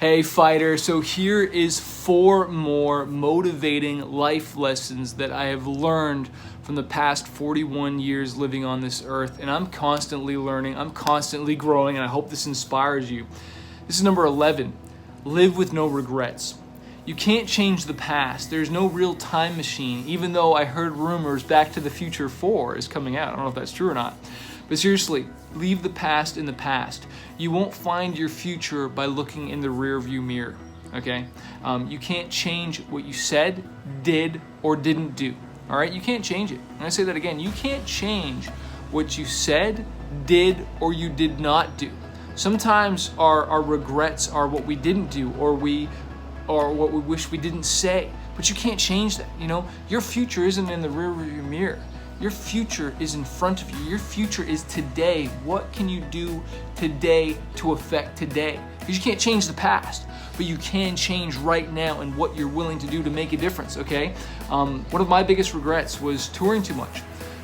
Hey fighter, so here is 4 more motivating life lessons that I have learned from the past 41 years living on this earth, and I'm constantly learning, I'm constantly growing, and I hope this inspires you. This is number 11, live with no regrets. You can't change the past. There's no real time machine, even though I heard rumors Back to the Future 4 is coming out. I don't know if that's true or not. But seriously, leave the past in the past. You won't find your future by looking in the rearview mirror, okay? You can't change what you said, did, or didn't do, all right? You can't change it. And I say that again, you can't change what you said, did, or you did not do. Sometimes our regrets are what we didn't do or what we wish we didn't say, but you can't change that, you know? Your future isn't in the rearview mirror. Your future is in front of you. Your future is today. What can you do today to affect today? Because you can't change the past, but you can change right now and what you're willing to do to make a difference, okay? One of my biggest regrets was touring too much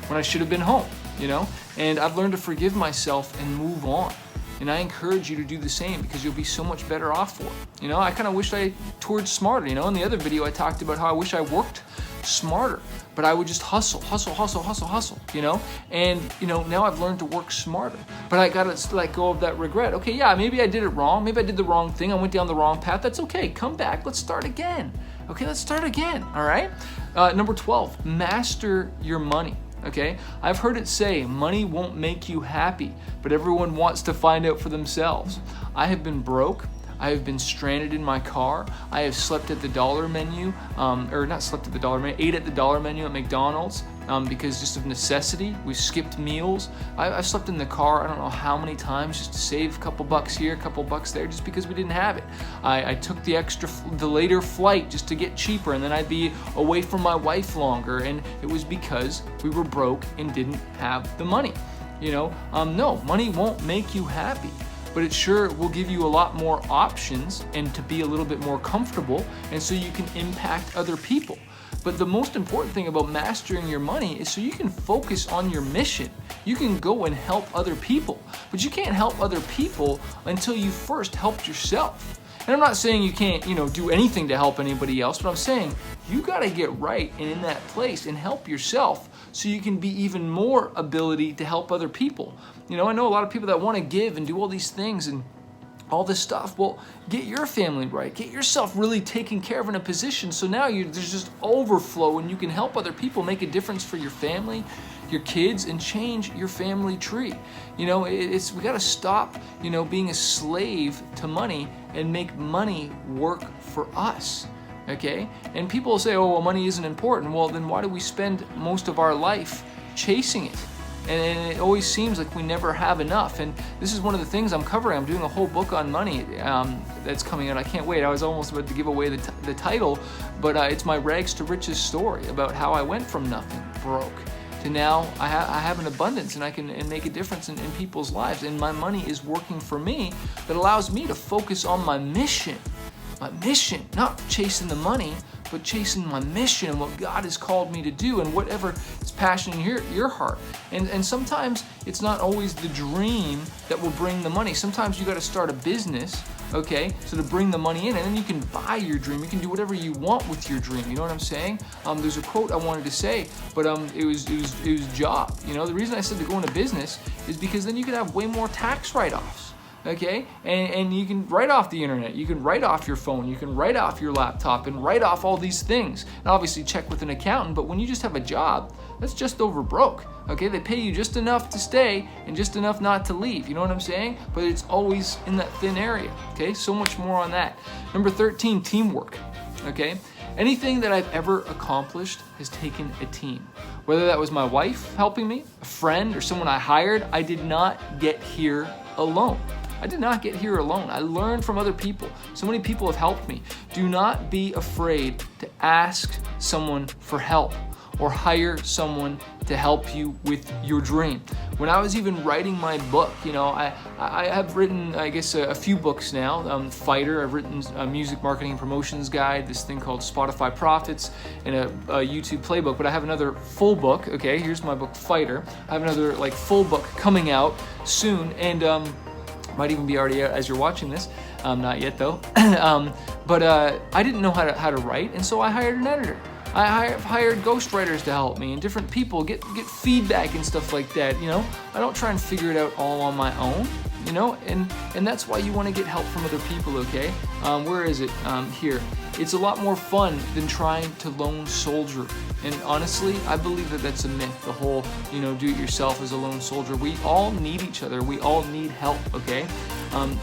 when I should have been home, you know? And I've learned to forgive myself and move on. And I encourage you to do the same because you'll be so much better off for it. You know, I kind of wish I toured smarter. You know, in the other video I talked about how I wish I worked smarter, but I would just hustle, you know? And, you know, now I've learned to work smarter, but I got to let go of that regret. Okay, yeah, maybe I did it wrong. Maybe I did the wrong thing. I went down the wrong path. That's okay. Come back. Let's start again. Okay, let's start again. All right. Number 12, master your money. Okay, I've heard it say money won't make you happy, but everyone wants to find out for themselves. I have been broke. I have been stranded in my car. I have slept at the dollar menu, or not slept at the dollar menu, ate at the dollar menu at McDonald's because just of necessity. We skipped meals. I've slept in the car I don't know how many times just to save a couple bucks here, a couple bucks there, just because we didn't have it. I took the later flight just to get cheaper, and then I'd be away from my wife longer, and it was because we were broke and didn't have the money. You know, no, money won't make you happy, but it sure will give you a lot more options and to be a little bit more comfortable, and so you can impact other people. But the most important thing about mastering your money is so you can focus on your mission. You can go and help other people, but you can't help other people until you first helped yourself. And I'm not saying you can't, you know, do anything to help anybody else, but I'm saying you got to get right and in that place and help yourself so you can be even more ability to help other people. You know, I know a lot of people that want to give and do all these things and all this stuff. Well, get your family right. Get yourself really taken care of in a position so now there's just overflow and you can help other people, make a difference for your family, your kids, and change your family tree. You know, we got to stop, you know, being a slave to money and make money work for us. Okay? And people say, oh, well, money isn't important. Well, then why do we spend most of our life chasing it? And it always seems like we never have enough. And this is one of the things I'm covering. I'm doing a whole book on money that's coming out. I can't wait. I was almost about to give away the title, but it's my rags to riches story about how I went from nothing, broke, to now I have an abundance and I can make a difference in people's lives. And my money is working for me that allows me to focus on my mission. My mission, not chasing the money, but chasing my mission and what God has called me to do and whatever is passion in your heart. And sometimes it's not always the dream that will bring the money. Sometimes you got to start a business, okay, so to bring the money in, and then you can buy your dream. You can do whatever you want with your dream. You know what I'm saying? There's a quote I wanted to say, but it was job. You know, the reason I said to go into business is because then you can have way more tax write-offs. Okay, and you can write off the internet, you can write off your phone, you can write off your laptop and write off all these things. And obviously check with an accountant, but when you just have a job, that's just over broke. Okay, they pay you just enough to stay and just enough not to leave. You know what I'm saying? But it's always in that thin area. Okay, so much more on that. Number 13, teamwork. Okay, anything that I've ever accomplished has taken a team. Whether that was my wife helping me, a friend, or someone I hired, I did not get here alone. I did not get here alone. I learned from other people. So many people have helped me. Do not be afraid to ask someone for help or hire someone to help you with your dream. When I was even writing my book, you know, I have written, I guess, a few books now. Fighter, I've written a music marketing and promotions guide, this thing called Spotify Profits, and a YouTube playbook. But I have another full book. Okay, here's my book, Fighter. I have another full book coming out soon, and might even be already out as you're watching this. Not yet though. But I didn't know how to write, and so I hired an editor. I hired ghostwriters to help me and different people get feedback and stuff like that. I don't try and figure it out all on my own. And that's why you want to get help from other people. Okay, where is it? Here. It's a lot more fun than trying to lone soldier. And honestly, I believe that that's a myth. The whole, do it yourself as a lone soldier. We all need each other. We all need help. Okay.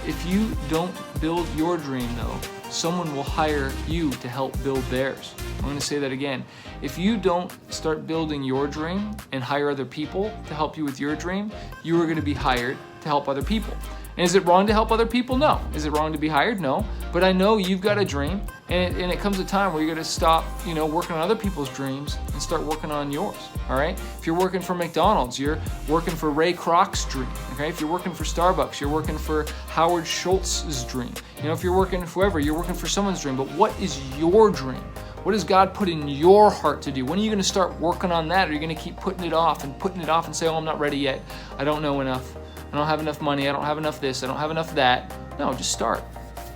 If you don't build your dream, though, someone will hire you to help build theirs. I'm going to say that again. If you don't start building your dream and hire other people to help you with your dream, you are going to be hired to help other people. And is it wrong to help other people? No. Is it wrong to be hired? No. But I know you've got a dream, and it comes a time where you're going to stop, working on other people's dreams and start working on yours. All right? If you're working for McDonald's, you're working for Ray Kroc's dream. Okay? If you're working for Starbucks, you're working for Howard Schultz's dream. If you're working for whoever, you're working for someone's dream. But what is your dream? What does God put in your heart to do? When are you going to start working on that? Or are you going to keep putting it off and say, I'm not ready yet. I don't know enough. I don't have enough money. I don't have enough this. I don't have enough that. No, just start.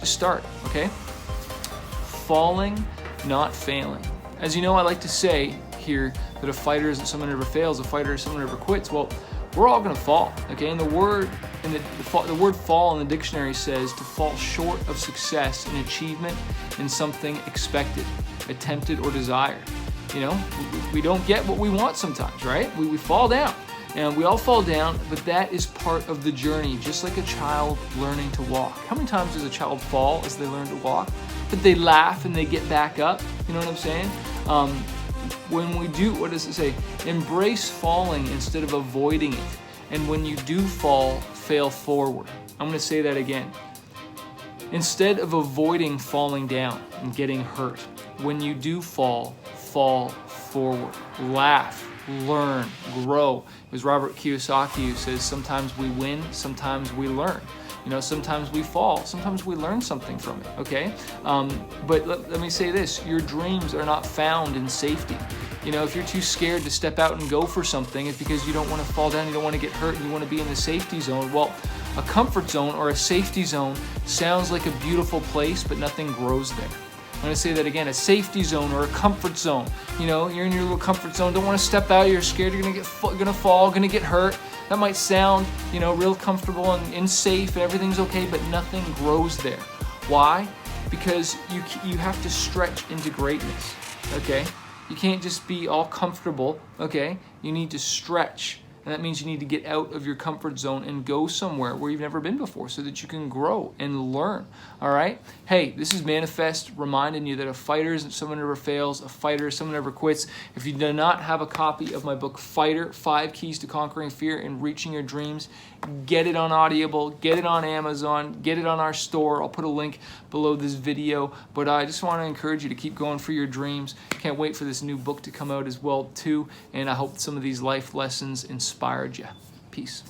Just start, okay? Falling, not failing. As you know, I like to say here that a fighter isn't someone who never fails. A fighter is someone who never quits. Well, we're all going to fall, okay? And the word fall in the dictionary says to fall short of success in achievement in something expected, attempted, or desired. We don't get what we want sometimes, right? We fall down. And we all fall down, but that is part of the journey, just like a child learning to walk. How many times does a child fall as they learn to walk? But they laugh and they get back up. You know what I'm saying? When we do, what does it say? Embrace falling instead of avoiding it. And when you do fall, fail forward. I'm going to say that again. Instead of avoiding falling down and getting hurt, when you do fall, fall forward. Laugh. Learn, grow. It was Robert Kiyosaki who says sometimes we win, sometimes we learn. Sometimes we fall, sometimes we learn something from it, okay? But let me say this, your dreams are not found in safety. If you're too scared to step out and go for something, it's because you don't want to fall down, you don't want to get hurt, and you want to be in the safety zone. Well, a comfort zone or a safety zone sounds like a beautiful place, but nothing grows there. I'm going to say that again, a safety zone or a comfort zone. You're in your little comfort zone, don't want to step out, you're scared you're going to fall, going to get hurt. That might sound, real comfortable and safe and everything's okay, but nothing grows there. Why? Because you have to stretch into greatness, okay? You can't just be all comfortable, okay? You need to stretch. And that means you need to get out of your comfort zone and go somewhere where you've never been before so that you can grow and learn, all right? Hey, this is Manifest reminding you that a fighter isn't someone who never fails. A fighter is someone who never quits. If you do not have a copy of my book, Fighter, 5 Keys to Conquering Fear and Reaching Your Dreams, get it on Audible, get it on Amazon, get it on our store. I'll put a link below this video. But I just want to encourage you to keep going for your dreams. Can't wait for this new book to come out as well, too. And I hope some of these life lessons inspired you. Peace.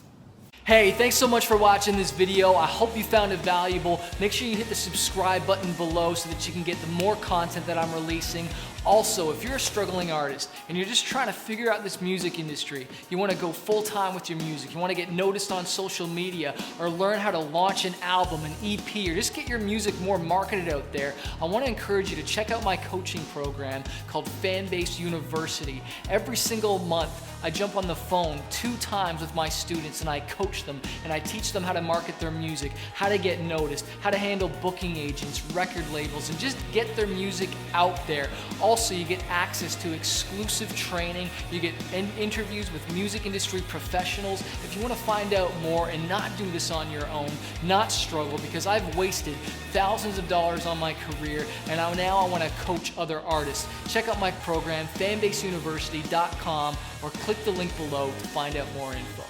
Hey, thanks so much for watching this video. I hope you found it valuable. Make sure you hit the subscribe button below so that you can get the more content that I'm releasing. Also, if you're a struggling artist and you're just trying to figure out this music industry, you want to go full-time with your music, you want to get noticed on social media, or learn how to launch an album, an EP, or just get your music more marketed out there, I want to encourage you to check out my coaching program called Fanbase University. Every single month, I jump on the phone 2 times with my students and I coach them and I teach them how to market their music, how to get noticed, how to handle booking agents, record labels, and just get their music out there. Also, you get access to exclusive training, you get interviews with music industry professionals. If you want to find out more and not do this on your own, not struggle, because I've wasted thousands of dollars on my career and now I want to coach other artists. Check out my program, fanbaseuniversity.com, or click the link below to find out more info.